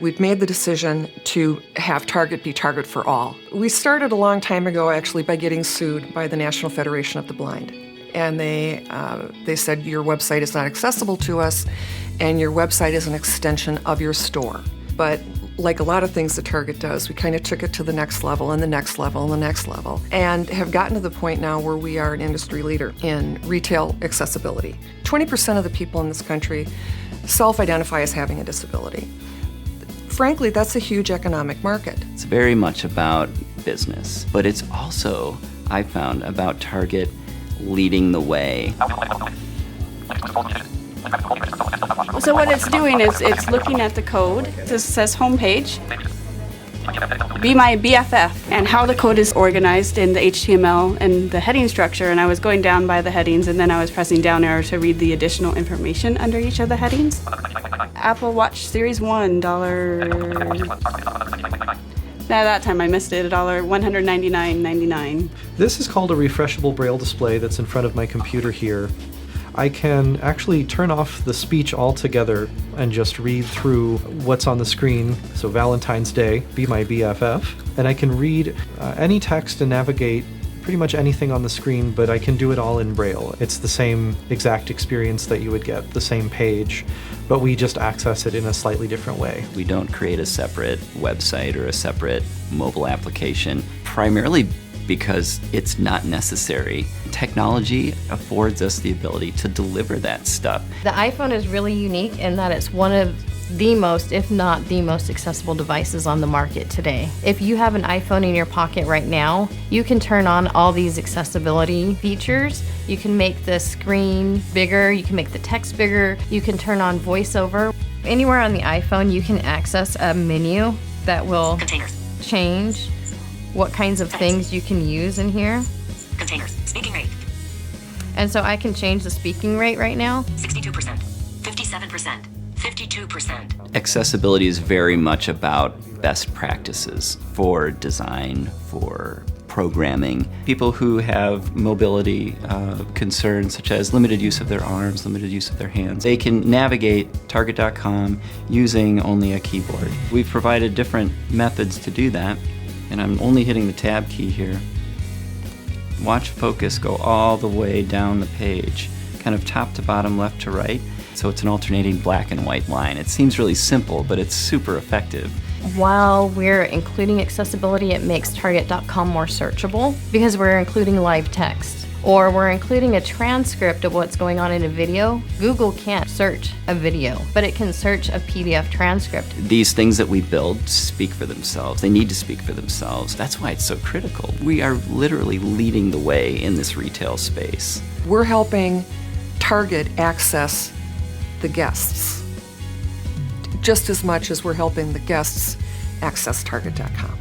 We've made the decision to have Target be Target for all. We started a long time ago, actually, by getting sued by the National Federation of the Blind. And they said, your website is not accessible to us, and your website is an extension of your store. But like a lot of things that Target does, we kind of took it to the next level and the next level and the next level, and have gotten to the point now where we are an industry leader in retail accessibility. 20% of the people in this country self-identify as having a disability. Frankly, that's a huge economic market. It's very much about business, but it's also, I found, about Target leading the way. So what it's doing is it's looking at the code. This says homepage, Be My BFF, and how the code is organized in the HTML and the heading structure. And I was going down by the headings, and then I was pressing down arrow to read the additional information under each of the headings. Apple Watch Series 1, that time I missed it, $199.99. This is called a refreshable braille display that's in front of my computer here. I can actually turn off the speech altogether and just read through what's on the screen. So Valentine's Day, Be My BFF. And I can read any text and navigate pretty much anything on the screen, but I can do it all in braille. It's the same exact experience that you would get, the same page, but we just access it in a slightly different way. We don't create a separate website or a separate mobile application, primarily because it's not necessary. Technology affords us the ability to deliver that stuff. The iPhone is really unique in that it's one of the most, if not the most accessible devices on the market today. If you have an iPhone in your pocket right now, you can turn on all these accessibility features. You can make the screen bigger, you can make the text bigger, you can turn on voiceover. Anywhere on the iPhone, you can access a menu that will change what kinds of things you can use in here. Containers, speaking rate. And so I can change the speaking rate right now. 62%, 57%, 52%. Accessibility is very much about best practices for design, for programming. People who have mobility concerns such as limited use of their arms, limited use of their hands, they can navigate Target.com using only a keyboard. We've provided different methods to do that, and I'm only hitting the tab key here. Watch focus go all the way down the page, kind of top to bottom, left to right. So it's an alternating black and white line. It seems really simple, but it's super effective. While we're including accessibility, it makes Target.com more searchable because we're including live text. Or we're including a transcript of what's going on in a video. Google can't search a video, but it can search a PDF transcript. These things that we build speak for themselves. They need to speak for themselves. That's why it's so critical. We are literally leading the way in this retail space. We're helping Target access the guests just as much as we're helping the guests access Target.com.